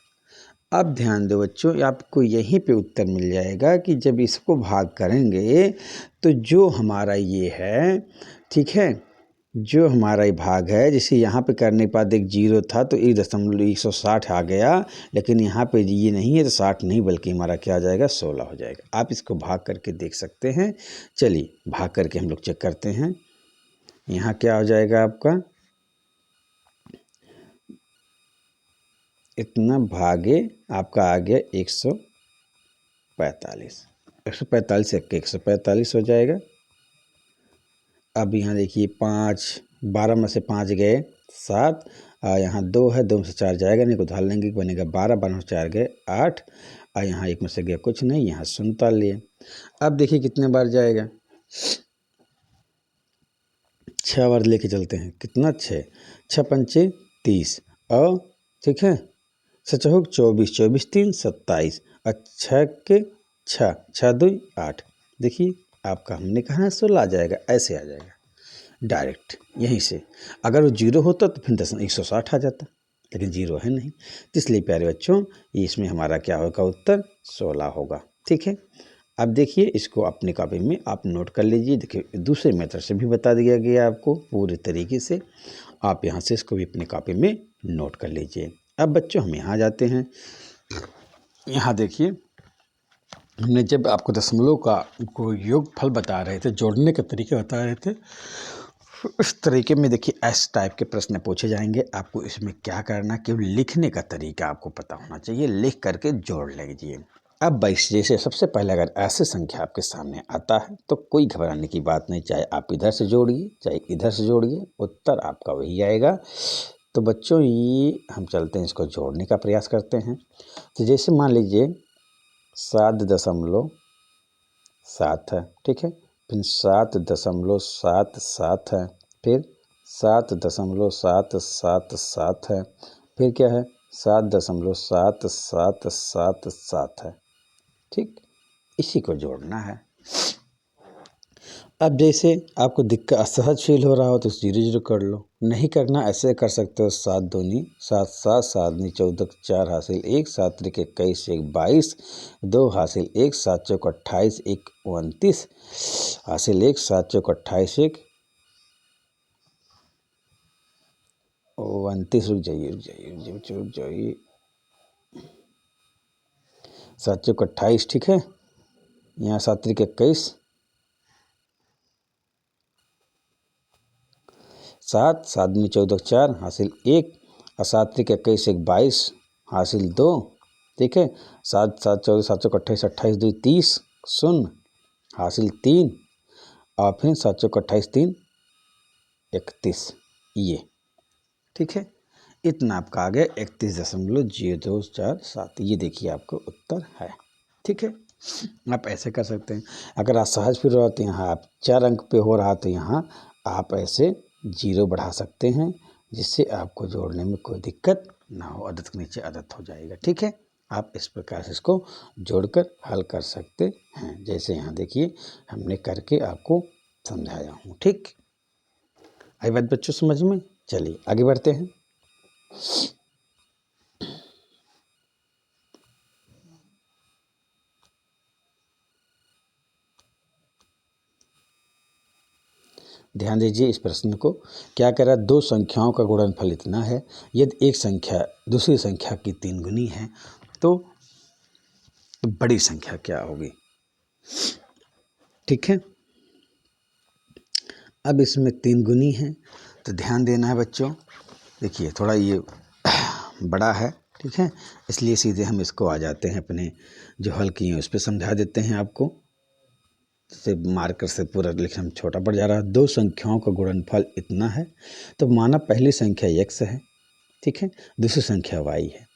[SPEAKER 1] अब ध्यान दो बच्चों, आपको यहीं पे उत्तर मिल जाएगा कि जब इसको भाग करेंगे तो जो हमारा ये है, ठीक है, जो हमारा ये भाग है, जिसे यहाँ पे करने के बाद एक 0 था तो 1.160 आ गया, लेकिन यहाँ पे ये नहीं है तो 60 नहीं बल्कि हमारा क्या आ जाएगा, 16 हो जाएगा। आप इसको भाग करके देख सकते हैं। चलिए भाग करके हम लोग चेक करते हैं। यहाँ क्या हो जाएगा आपका, इतना भागे आपका आ गया 145, 145 से 145 हो जाएगा। अब यहाँ देखिए 5, 12 में से 5 गए 7, यहाँ 2 है, 2 में से 4 जाएगा नहीं, को उधार लेंगे, बनेगा 12, 12 में से 4 गए 8, और यहाँ 1 में से गया कुछ नहीं, यहाँ 0 लिए। अब देखिए कितने बार जाएगा, 6 बार लेके चलते हैं, कितना 6, 6 पंचे 30, और ठीक है 6 24, 24 3 27, और 6 के 6, 6 2 8, देखिए आपका हमने कहा ना 16 आ जाएगा, ऐसे आ जाएगा डायरेक्ट यहीं से। अगर वो 0 होता तो फिर 160 आ जाता, लेकिन 0 है नहीं, तो इसलिए प्यारे बच्चों ये इसमें हमारा क्या होगा, उत्तर 16 होगा, ठीक है। अब देखिए इसको अपने कॉपी में आप नोट कर लीजिए। देखिए दूसरे मेथड से भी बता दिया गया आपको पूरे तरीके से, आप यहाँ से इसको भी अपने कॉपी में नोट कर लीजिए। अब बच्चों हम यहाँ जाते हैं। यहाँ देखिए हमने जब आपको दशमलव का को योगफल बता रहे थे, जोड़ने के तरीके बता रहे थे, इस तरीके में देखिए एस टाइप के प्रश्न पूछे जाएंगे। आपको इसमें क्या करना, केवल लिखने का तरीका आपको पता होना चाहिए, लिख करके जोड़ लीजिए। अब जैसे सबसे पहले अगर ऐसे संख्या आपके सामने आता है तो कोई घबराने की बात नहीं, चाहे आप इधर से जोड़िए चाहे इधर से जोड़िए, उत्तर आपका वही आएगा। तो बच्चों ये हम चलते हैं, इसको जोड़ने का प्रयास करते हैं। तो जैसे मान लीजिए 7.7 है, ठीक है, फिर 7.77 है, फिर 7.777 है, फिर क्या है 7.7777 है, ठीक, इसी को जोड़ना है। अब जैसे आपको दिक्कत असहज फील हो रहा हो तो 0 कर लो, नहीं करना ऐसे कर सकते हो 7 दूनी 7, 7 7 दूनी 14, 4 हासिल 1, 7 त्रिक 21, 1 22, 2 हासिल 1, 7 चौक 28, 1 29 हासिल 1, 7 चौक 28, 1 29, रुक जाइए 7 चौक 28, ठीक है, यहाँ 7 त्रिक 21, 7 7 दूनी 14, 4 हासिल 1, और 7 त्रिक 21, 1 22 हासिल 2, ठीक है, 7 7 14, 7 चौक 28, 28 2 30 शून्य हासिल 3, और फिर 7 चौक 28, 3 31, ये ठीक है, इतना आपका आ गया 31.0247। ये देखिए आपको उत्तर है, ठीक है। आप ऐसे कर सकते हैं। अगर आप सहज फिर रहे तो यहाँ आप 4 अंक पे हो रहा तो यहाँ आप ऐसे 0 बढ़ा सकते हैं, जिससे आपको जोड़ने में कोई दिक्कत ना हो, अदद के नीचे अदद हो जाएगा, ठीक है। आप इस प्रकार से इसको जोड़कर हल कर सकते हैं, जैसे यहाँ देखिए हमने करके आपको समझाया हूँ, ठीक। आई बात बच्चों समझ में। चलिए आगे बढ़ते हैं। ध्यान दीजिए इस प्रश्न को, क्या कह रहा है, 2 संख्याओं का गुणनफल इतना है, यदि एक संख्या दूसरी संख्या की 3 गुनी है तो बड़ी संख्या क्या होगी, ठीक है। अब इसमें 3 गुनी है तो ध्यान देना है बच्चों। देखिए थोड़ा ये बड़ा है ठीक है। इसलिए सीधे हम इसको आ जाते हैं, अपने जो हल किए हैं उस पर समझा देते हैं आपको। जैसे मार्कर से पूरा लिखना छोटा पड़ जा रहा है। दो संख्याओं का गुणनफल इतना है, तो माना पहली संख्या x है, ठीक है, दूसरी संख्या y है।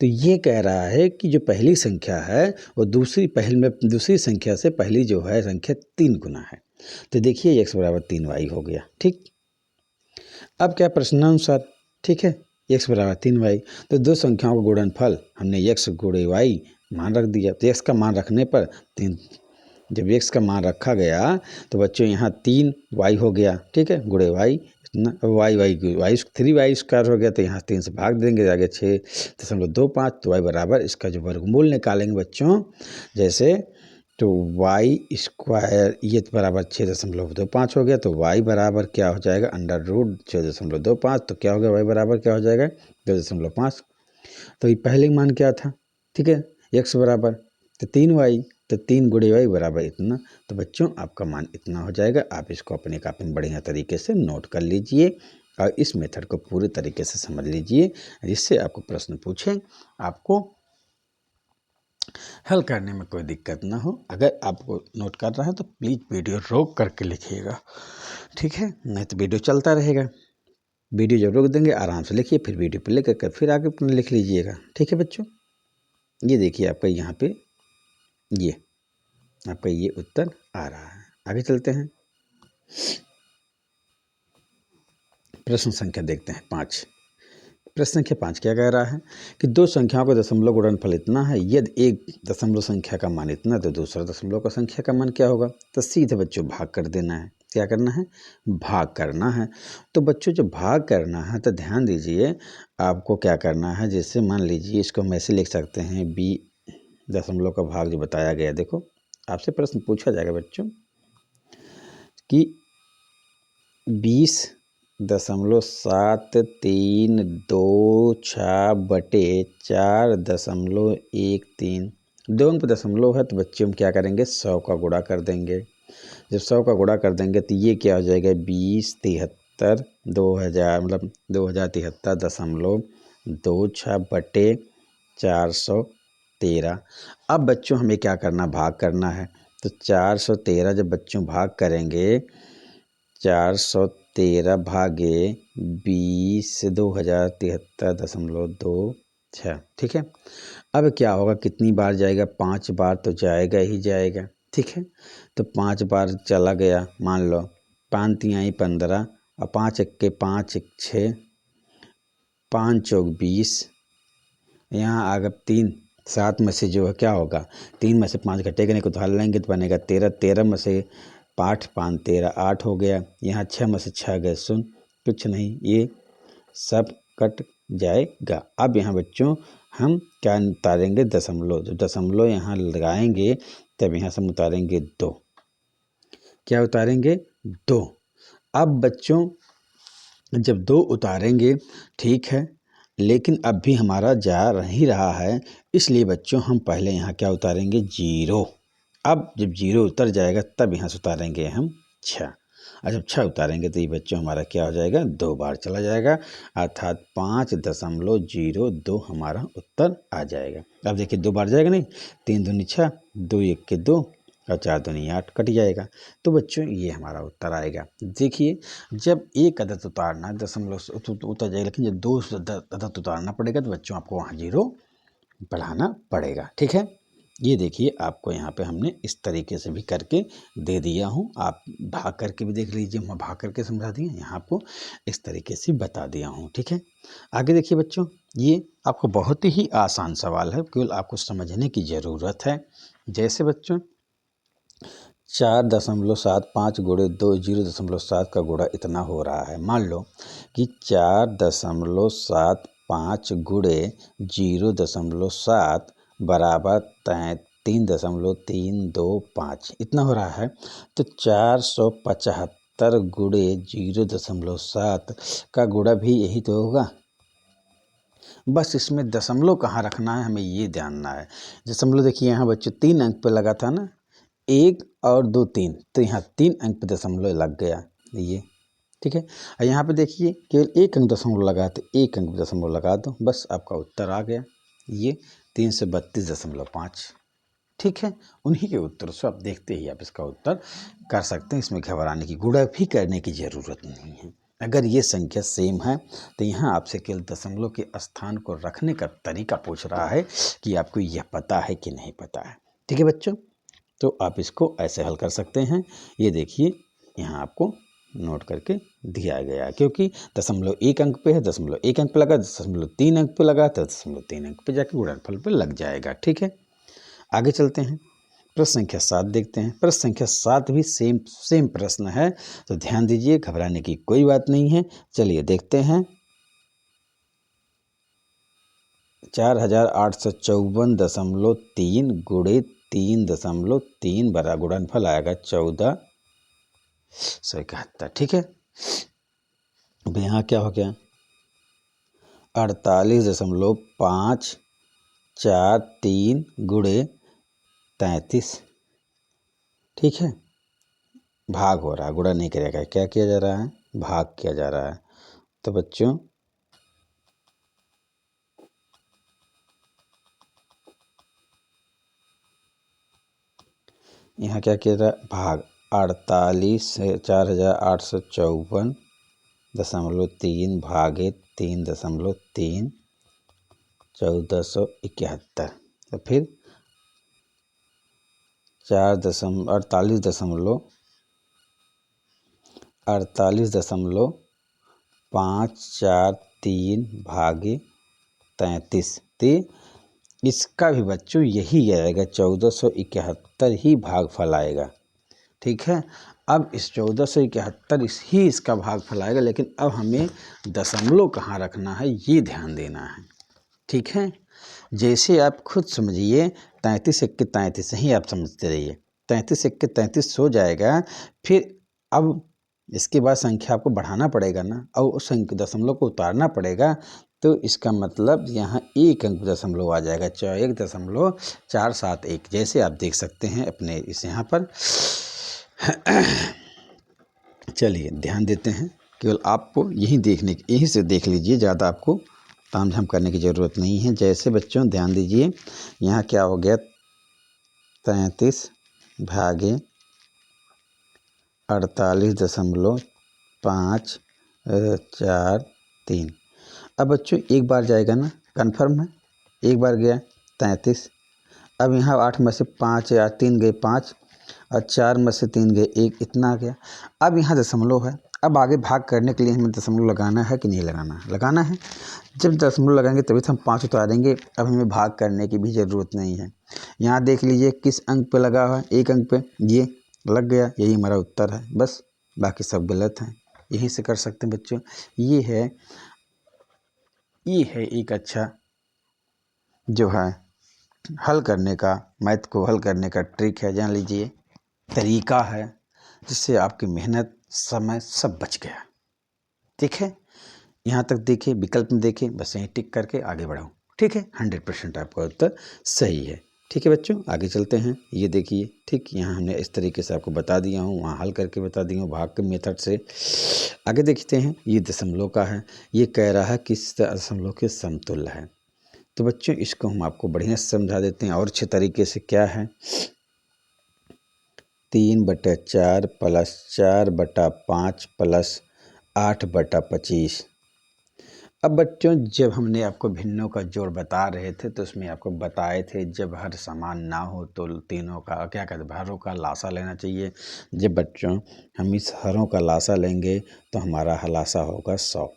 [SPEAKER 1] तो ये कह रहा है कि जो पहली संख्या है वो दूसरी संख्या से पहली जो है संख्या 3 गुना है। तो देखिए x बराबर 3y हो गया। ठीक, अब क्या प्रश्नानुसार, ठीक है, x बराबर 3y, तो दो संख्याओं का गुणनफल हमने x गुणे y मान रख दिया। तो x का मान रखने पर 3, जब x का मान रखा गया तो बच्चों यहाँ 3y हो गया, ठीक है, गुणे y, y 3y स्क्वायर हो गया। तो यहाँ 3 से भाग देंगे, आगे 6.25, तो y बराबर, इसका जो वर्गमूल निकालेंगे बच्चों, जैसे तो y स्क्वायर ये बराबर 6.25 हो गया। तो y बराबर क्या हो जाएगा, अंडर रूट 6.25, तो क्या हो गया, y बराबर क्या हो जाएगा 2.5। तो ये पहले मान क्या था, ठीक है, x बराबर तो 3y, तो 3 गुणे y बराबर इतना। तो बच्चों आपका मान इतना हो जाएगा। आप इसको अपने कापी में बढ़िया तरीके से नोट कर लीजिए और इस मेथड को पूरे तरीके से समझ लीजिए, जिससे आपको प्रश्न पूछें आपको हल करने में कोई दिक्कत ना हो। अगर आपको नोट कर रहा है तो प्लीज़ वीडियो रोक करके लिखिएगा, ठीक है, नहीं तो वीडियो चलता रहेगा। वीडियो जब रोक देंगे आराम से लिखिए, फिर वीडियो पे लेकर फिर आगे अपना लिख लीजिएगा, ठीक है बच्चों। ये देखिए आपका यहाँ पे ये आपका ये उत्तर आ रहा है। आगे चलते हैं, प्रश्न संख्या देखते हैं 5। प्रश्न संख्या 5 क्या कह रहा है कि दो संख्याओं का दशमलव गुणनफल इतना है, यदि एक दशमलव संख्या का मान इतना तो दूसरा दशमलव का संख्या का मान क्या होगा। तो सीधे बच्चों भाग कर देना है। क्या करना है, भाग करना है। तो बच्चों जब भाग करना है तो ध्यान दीजिए आपको क्या करना है। जैसे मान लीजिए इसको हम ऐसे लिख सकते हैं, b दशमलव का भाग जो बताया गया, देखो आपसे प्रश्न पूछा जाएगा बच्चों कि 20.326/4.13। दो अंक दशमलव है तो बच्चे हम क्या करेंगे, 100 का गुणा कर देंगे। जब 100 का गुणा कर देंगे तो ये क्या हो जाएगा, 2073 2000 मतलब 2073.26/413। अब बच्चों हमें क्या करना, भाग करना है। तो 413 जब बच्चों भाग करेंगे, 413 भागे 20 2073.26, ठीक है। अब क्या होगा, कितनी बार जाएगा, 5 बार तो जाएगा ही जाएगा, ठीक है। तो 5 बार चला गया, मान लो 5 तिहाई 15 और 5 एक्के 5 एक 6, 5 चौक 20, यहाँ आगे 3 7 में से जो है क्या होगा, 3 में से 5 घटेगा नहीं, उधार लेंगे तो बनेगा 13, 13 में से 8 5 13 8 हो गया। यहाँ 6 में से 6 गए 0, कुछ नहीं, ये सब कट जाएगा। अब यहाँ बच्चों हम क्या उतारेंगे, दशमलव। जब दशमलव यहाँ लगाएंगे तब यहाँ से हम उतारेंगे 2। क्या उतारेंगे, 2। अब बच्चों जब 2 उतारेंगे, ठीक है, लेकिन अब भी हमारा जा नहीं रहा है, इसलिए बच्चों हम पहले यहाँ क्या उतारेंगे, 0। अब जब 0 उतर जाएगा तब यहाँ से उतारेंगे हम 6, और जब 6 उतारेंगे तो ये बच्चों हमारा क्या हो जाएगा, 2 बार चला जाएगा, अर्थात 5.02 हमारा उत्तर आ जाएगा। अब देखिए 2 बार जाएगा नहीं, 3 दूनी 6, 2 1 के 2 और 4 दूनी 8 कट जाएगा। तो बच्चों ये हमारा उत्तर आएगा। देखिए जब एक अदद उतारना दशमलव से उतर जाएगा, लेकिन जब 2 अदद उतारना पड़ेगा तो बच्चों आपको वहाँ 0 बढ़ाना पड़ेगा, ठीक है। ये देखिए आपको यहाँ पे हमने इस तरीके से भी करके दे दिया हूँ, आप भाग करके भी देख लीजिए, मैं भाग करके समझा दिया, यहाँ आपको इस तरीके से बता दिया हूँ, ठीक है। आगे देखिए बच्चों, ये आपको बहुत ही आसान सवाल है, केवल आपको समझने की ज़रूरत है। जैसे बच्चों 4.75 गुणे 2 0.7 का गुणा इतना हो रहा है। मान लो कि 4.75 गुणे 0.7 बराबर 3.325 इतना हो रहा है। तो 475 गुणे 0.7 का गुणा भी यही तो होगा। बस इसमें दशमलव कहाँ रखना है हमें ये जानना है। दशमलव देखिए यहाँ बच्चों 3 अंक पे लगा था ना, 1 और 2 3, तो यहाँ 3 अंक पे दशमलव लग गया। ये ठीक है। और यहाँ पे देखिए केवल एक अंक दशमलव लगा, तो एक अंक दशमलव लगा दो, बस आपका उत्तर आ गया। ये 332.5। ठीक है, उन्हीं के उत्तरों से आप देखते ही आप इसका उत्तर कर सकते हैं। इसमें घबराने की, गुणा भी करने की ज़रूरत नहीं है। अगर ये संख्या सेम है तो यहाँ आपसे केवल दशमलव के स्थान को रखने का तरीका पूछ रहा है कि आपको यह पता है कि नहीं पता है। ठीक है बच्चों, तो आप इसको ऐसे हल कर सकते हैं। ये देखिए यहाँ आपको नोट करके दिया गया है, क्योंकि दशमलव एक अंक पे है, दशमलव एक अंक पे लगा, दशमलव तीन अंक पे लगा, तो दशमलव तीन अंक पे जाके गुणनफल पे लग जाएगा। ठीक है, आगे चलते हैं, प्रश्न संख्या 7 देखते हैं। प्रश्न संख्या 7 भी सेम प्रश्न है, तो ध्यान दीजिए, घबराने की कोई बात नहीं है। चलिए देखते हैं। 4854.3 गुणे 3.3 बड़ा गुणनफल आएगा 1471। ठीक है, अब यहाँ क्या हो गया, 48.543 गुणे 33। ठीक है, भाग हो रहा है, गुणा नहीं करेगा, क्या किया जा रहा है, भाग किया जा रहा है। तो बच्चों यहाँ क्या किया जा रहा है, भाग 48,4854.3 भागे 3.3 1471। तो फिर 48.543 भागे 33। तो इसका भी बच्चों यही आएगा, 1471 ही भागफल आएगा। ठीक है, अब इस 1471 ही इसका भागफल आएगा, लेकिन अब हमें दशमलव कहाँ रखना है ये ध्यान देना है। ठीक है, जैसे आप खुद समझिए, 33 इक्के 33 ही आप समझते रहिए, 33 इक्के 33 हो जाएगा। फिर अब इसके बाद संख्या आपको बढ़ाना पड़ेगा ना, और उस दशमलव को उतारना पड़ेगा। तो इसका मतलब यहाँ एक अंक दशमलव आ जाएगा, 1.471। जैसे आप देख सकते हैं अपने इस यहाँ पर। चलिए ध्यान देते हैं, केवल आपको यहीं से देख लीजिए, ज़्यादा आपको तामझाम करने की ज़रूरत नहीं है। जैसे बच्चों ध्यान दीजिए, यहाँ क्या हो गया, 33 भागे 48.543। अब बच्चों एक बार जाएगा ना, कन्फर्म है, एक बार गया 33। अब यहाँ 8 में से 5 या 3 गए 5, और 4 में से 3 गए 1, इतना आ गया। अब यहाँ दशमलव है, अब आगे भाग करने के लिए हमें दशमलव लगाना है कि नहीं लगाना है, लगाना है। जब दशमलव लगाएंगे तभी तो हम 5 उतारेंगे। अब हमें भाग करने की भी ज़रूरत नहीं है। यहाँ देख लीजिए किस अंक पे लगा हुआ है, एक अंक पे ये लग गया, यही हमारा उत्तर है, बस बाकी सब गलत हैं। यहीं से कर सकते हैं बच्चों। ये है एक अच्छा जो है हल करने का, मैथ को हल करने का ट्रिक है, जान लीजिए, तरीका है, जिससे आपकी मेहनत, समय सब बच गया। ठीक है, यहाँ तक देखिए, विकल्प में देखिए, बस यहीं टिक करके आगे बढ़ाओ। ठीक है, 100% आपका उत्तर सही है। ठीक है बच्चों, आगे चलते हैं। ये देखिए, ठीक यहाँ हमने इस तरीके से आपको बता दिया हूँ, वहाँ हल करके बता दिया हूँ भाग के मेथड से। आगे देखते हैं, ये दशमलव का है, ये कह रहा है किस दशमलव के समतुल्य है। तो बच्चों इसको हम आपको बढ़िया से समझा देते हैं और अच्छे तरीके से। क्या है, 3/4 + 4/5 + 8/25। अब बच्चों जब हमने आपको भिन्नों का जोड़ बता रहे थे, तो उसमें आपको बताए थे जब हर समान ना हो तो तीनों का क्या कहते हैं, हरों का लासा लेना चाहिए। जब बच्चों हम इस हरों का लासा लेंगे तो हमारा हलासा होगा 100।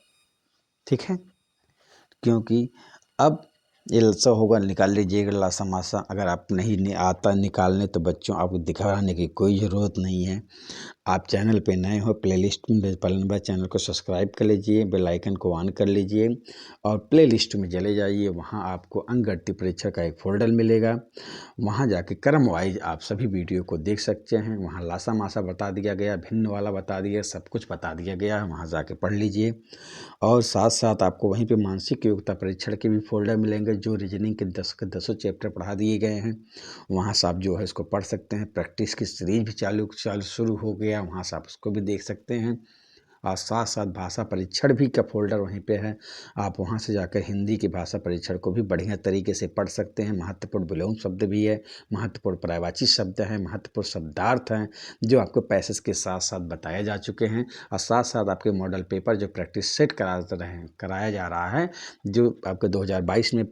[SPEAKER 1] ठीक है, क्योंकि अब ये लसा होगा, निकाल लीजिएगा लासा मासा। अगर आप नहीं आता निकालने, तो बच्चों आपको दिखाने की कोई ज़रूरत नहीं है। आप चैनल पे नए हो, प्लेलिस्ट में पहले नंबर चैनल को सब्सक्राइब कर लीजिए, बेल आइकन को ऑन कर लीजिए, और प्लेलिस्ट में चले जाइए। वहाँ आपको अंकगणित परीक्षा का एक फोल्डर मिलेगा, वहाँ जाके क्रम वाइज आप सभी वीडियो को देख सकते हैं। वहाँ लासा मासा बता दिया गया, भिन्न वाला बता दिया, सब कुछ बता दिया गया है, वहाँ जाके पढ़ लीजिए। और साथ साथ आपको वहीं पे मानसिक योग्यता परीक्षण के भी फोल्डर मिलेंगे, जो रीजनिंग के 10 चैप्टर पढ़ा दिए गए हैं। वहाँ से आप जो है इसको पढ़ सकते हैं। प्रैक्टिस की सीरीज भी चालू शुरू हो गया, वहाँ से आप उसको भी देख सकते हैं। और साथ साथ भाषा परीक्षण भी का फोल्डर वहीं पे है। आप वहाँ से जाकर हिंदी की भाषा परीक्षण को भी बढ़िया तरीके से पढ़ सकते हैं। महत्वपूर्ण विलोम शब्द भी है, महत्वपूर्ण पर्यायवाची शब्द हैं, महत्वपूर्ण शब्दार्थ हैं, जो आपको पैसेज के साथ साथ बताए जा चुके हैं। और साथ साथ आपके मॉडल पेपर जो प्रैक्टिस सेट कराया जा रहा है, जो आपके 2022 में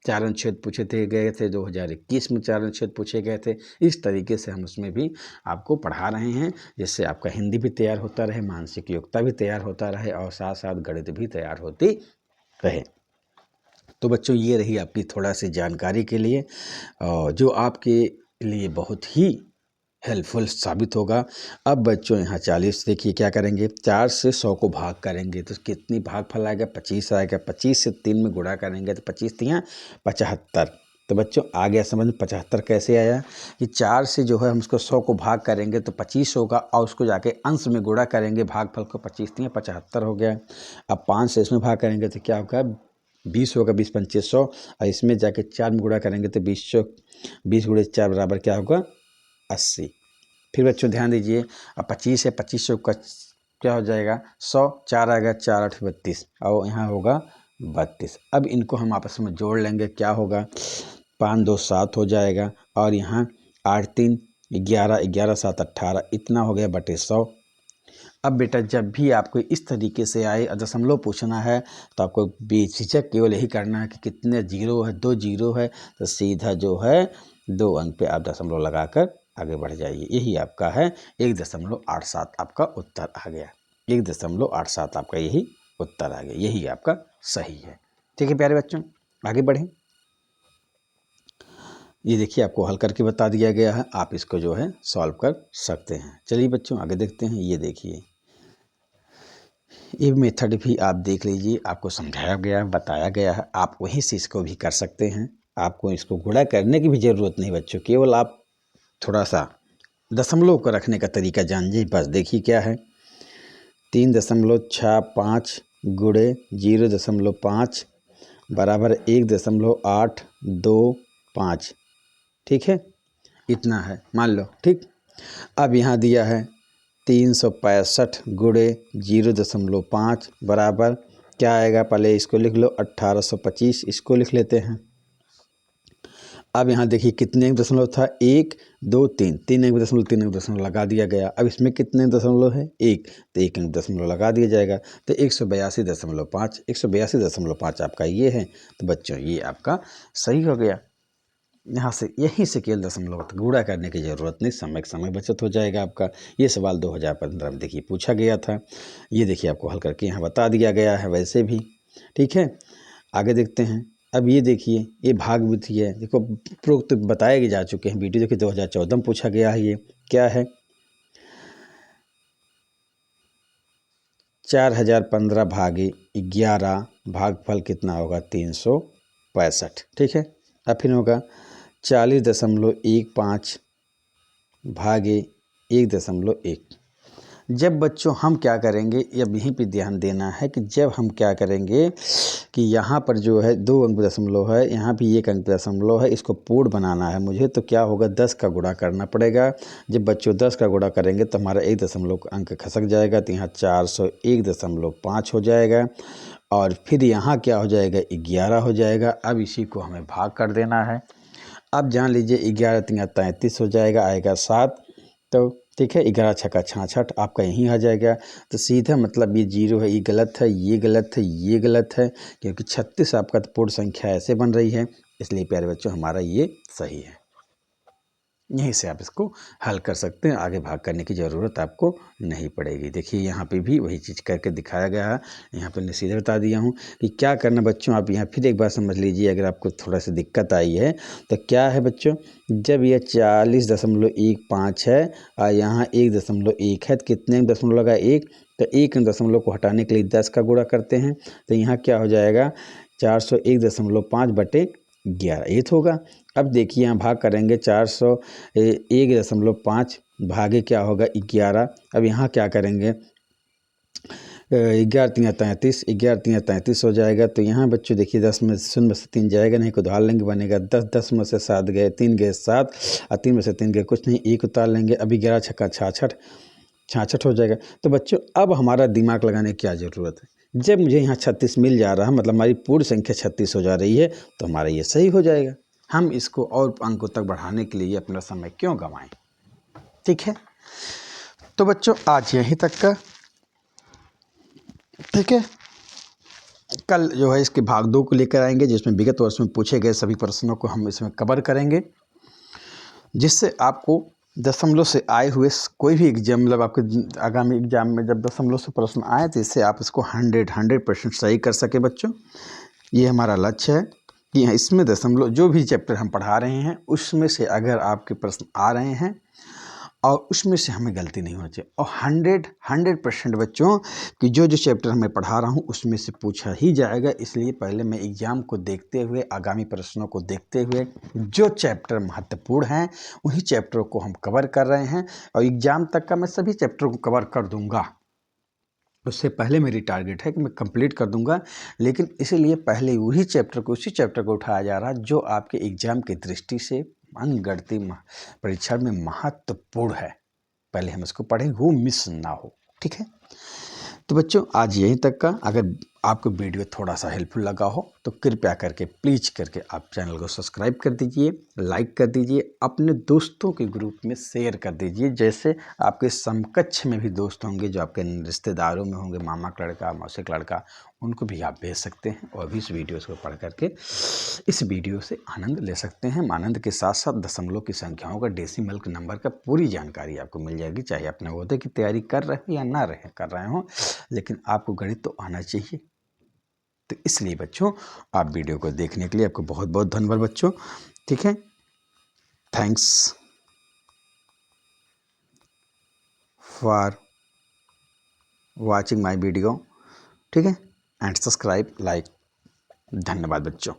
[SPEAKER 1] 4 अनुच्छेद पूछे गए थे, 2021 में 4 अनुच्छेद पूछे गए थे। इस तरीके से हम उसमें भी आपको पढ़ा रहे हैं, जिससे आपका हिंदी भी तैयार होता रहे, मानसिक योग्यता भी तैयार होता रहे और साथ साथ गणित भी तैयार होती रहे। तो बच्चों, ये रही आपकी थोड़ा सी जानकारी के लिए, जो आपके लिए बहुत ही हेल्पफुल साबित होगा। अब बच्चों यहाँ 40 देखिए क्या करेंगे, 4 से 100 को भाग करेंगे तो कितनी भागफल आएगा, 25 आएगा। 25 से 3 में गुणा करेंगे तो 25 तियाँ 75। तो बच्चों आ गया समझ में 75 कैसे आया, कि 4 से जो है हम उसको 100 को भाग करेंगे तो 25 होगा और उसको जाके अंश में गुणा करेंगे भागफल को, 25 तियाँ 75 हो गया। अब 5 से इसमें भाग करेंगे तो क्या होगा, 20 होगा, 20 पंचे 100, और इसमें जाके 4 में गुणा करेंगे तो 20 गुणे 4 बराबर क्या होगा, 80। फिर बच्चों ध्यान दीजिए, अब 25 है, 25 का क्या हो जाएगा, 100, 4 आएगा, 4 8 32 और यहाँ होगा 32। अब इनको हम आपस में जोड़ लेंगे, क्या होगा, 5 2 7 हो जाएगा और यहाँ 8 3 11, 11 7 18, इतना हो गया बटे 100। अब बेटा जब भी आपको इस तरीके से आए दशमलव पूछना है तो आपको बेझिझक केवल यही करना है कि कितने जीरो है, 2 जीरो है तो सीधा जो है 2 अंक पे आप दशमलव लगाकर आगे बढ़ जाइए। यही आपका है 1.87 आपका उत्तर आ गया, 1.87 आपका यही उत्तर आ गया, यही आपका सही है। ठीक है प्यारे बच्चों, आगे बढ़ें। ये देखिए आपको हल करके बता दिया गया है, आप इसको जो है सॉल्व कर सकते हैं। चलिए बच्चों आगे देखते हैं। ये देखिए ये मेथड भी आप देख लीजिए, आपको समझाया गया है, बताया गया है, आप वहीं से इसको भी कर सकते हैं। आपको इसको गुणा करने की भी ज़रूरत नहीं बच्चों, केवल आप थोड़ा सा दशमलव को रखने का तरीका जान जाइए बस। देखिए क्या है, 3.65 गुणे 0.5 बराबर 1.825। ठीक है, इतना है मान लो। ठीक, अब यहाँ दिया है 365 गुणे 0.5 बराबर क्या आएगा, पहले इसको लिख लो 1825, इसको लिख लेते हैं। अब यहाँ देखिए कितने दशमलव था, 1 2 3, 3 अंक दशमलव, 3 अंक दशमलव लगा दिया गया। अब इसमें कितने दशमलव है, 1, तो 1 अंक दशमलव लगा दिया जाएगा तो 182.5, 182.5 आपका ये है। तो बच्चों ये आपका सही हो गया। यहाँ से यहीं से केवल दशमलव गुणा करने की ज़रूरत नहीं, समय बचत हो जाएगा आपका। ये सवाल 2015 में देखिए पूछा गया था। ये देखिए आपको हल करके यहाँ बता दिया गया है वैसे भी। ठीक है, आगे देखते हैं। अब ये देखिए ये भाग विधि है, देखो उपरोक्त बताए जा चुके हैं वीडियो, देखिए 2014 में पूछा गया है। ये क्या है, 4015 भागे 11 भागफल कितना होगा, 365। ठीक है, अब फिर होगा 40.15 भागे 1.1। जब बच्चों हम क्या करेंगे, अब यहीं पे ध्यान देना है कि जब हम क्या करेंगे कि यहाँ पर जो है 2 अंक दशमलव है, यहाँ भी 1 अंक दशमलव है, इसको पूर्ण बनाना है मुझे, तो क्या होगा 10 का गुणा करना पड़ेगा। जब बच्चों 10 का गुणा करेंगे तो हमारा 1 दशमलव अंक खसक जाएगा, तो यहाँ 401.5 हो जाएगा और फिर यहाँ क्या हो जाएगा, 11 हो जाएगा। अब इसी को हमें भाग कर देना है। अब जान लीजिए 11 तिया 33 हो जाएगा, आएगा 7। तो ठीक है, 11 छक्का 66 आपका यहीं आ जाएगा। तो सीधा मतलब ये जीरो है, ये गलत है, ये गलत है, ये गलत है, क्योंकि 36 आपका तो पूर्ण संख्या ऐसे बन रही है, इसलिए प्यारे बच्चों हमारा ये सही है। यहीं से आप इसको हल कर सकते हैं, आगे भाग करने की ज़रूरत आपको नहीं पड़ेगी। देखिए यहाँ पे भी वही चीज़ करके दिखाया गया है, यहाँ पे मैं सीधे बता दिया हूँ कि क्या करना बच्चों। आप यहाँ फिर एक बार समझ लीजिए, अगर आपको थोड़ा सा दिक्कत आई है तो क्या है बच्चों, जब यह 40.15 है और यहाँ 1.1 है तो कितने दशमलव लगा, 1, तो 1 दशमलव को हटाने के लिए 10 का गुणा करते हैं, तो यहाँ क्या हो जाएगा 401.5 बटे 11 ये तो होगा। अब देखिए यहाँ भाग करेंगे 401.5 भागे क्या होगा 11। अब यहाँ क्या करेंगे 11 तिया 33, 11 तिया 33 हो जाएगा। तो यहाँ बच्चों देखिए 10 में 0 में से 3 जाएगा नहीं, को उतार लेंगे बनेगा 10, 10 में से 7 गए, 3 गए 7 और 3 में से 3 गए कुछ नहीं, 1 उतार लेंगे। अभी 11 छक्का 66 66 हो जाएगा। तो बच्चों अब हमारा दिमाग लगाने की क्या ज़रूरत है, जब मुझे यहाँ 36 मिल जा रहा है, मतलब हमारी पूर्ण संख्या 36 हो जा रही है, तो हमारा ये सही हो जाएगा। हम इसको और अंकों तक बढ़ाने के लिए अपना समय क्यों गंवाएं। ठीक है, तो बच्चों आज यहीं तक का। ठीक है, कल जो है इसके भाग 2 को लेकर आएंगे, जिसमें विगत वर्ष में पूछे गए सभी प्रश्नों को हम इसमें कवर करेंगे, जिससे आपको दशमलव से आए हुए कोई भी एग्जाम, मतलब आपके आगामी एग्जाम में जब दशमलव से प्रश्न आए तो इससे आप इसको 100% सही कर सके। बच्चों ये हमारा लक्ष्य है कि इसमें दशमलव जो भी चैप्टर हम पढ़ा रहे हैं उसमें से अगर आपके प्रश्न आ रहे हैं और उसमें से हमें गलती नहीं होनी चाहिए, और 100% बच्चों कि जो जो चैप्टर मैं पढ़ा रहा हूँ उसमें से पूछा ही जाएगा। इसलिए पहले मैं एग्ज़ाम को देखते हुए, आगामी प्रश्नों को देखते हुए, जो चैप्टर महत्वपूर्ण हैं उन्हीं चैप्टरों को हम कवर कर रहे हैं, और एग्ज़ाम तक का मैं सभी चैप्टरों को कवर कर दूंगा। उससे पहले मेरी टारगेट है कि मैं कंप्लीट कर दूंगा, लेकिन इसीलिए पहले वही चैप्टर को, उसी चैप्टर को उठाया जा रहा है जो आपके एग्ज़ाम की दृष्टि से अंकगणित परीक्षा में महत्वपूर्ण है। पहले हम इसको पढ़ें, वो मिस ना हो। ठीक है, तो बच्चों आज यहीं तक का। अगर आपको वीडियो थोड़ा सा हेल्पफुल लगा हो तो कृपया करके प्लीज़ करके आप चैनल को सब्सक्राइब कर दीजिए, लाइक कर दीजिए, अपने दोस्तों के ग्रुप में शेयर कर दीजिए। जैसे आपके समकक्ष में भी दोस्त होंगे जो आपके रिश्तेदारों में होंगे, मामा का लड़का, मौसी का लड़का, उनको भी आप भेज सकते हैं और भी इस वीडियो को पढ़ करके इस वीडियो से आनंद ले सकते हैं। आनंद के साथ साथ दशमलव की संख्याओं का, डेसिमल के नंबर का पूरी जानकारी आपको मिल जाएगी। चाहे आप नवोदय की तैयारी कर रहे हो या ना कर रहे हो, लेकिन आपको गणित तो आना चाहिए। तो इसलिए बच्चों आप वीडियो को देखने के लिए आपको बहुत बहुत धन्यवाद बच्चों। ठीक है, thanks for watching my video. ठीक है, एंड सब्सक्राइब, लाइक। धन्यवाद बच्चों।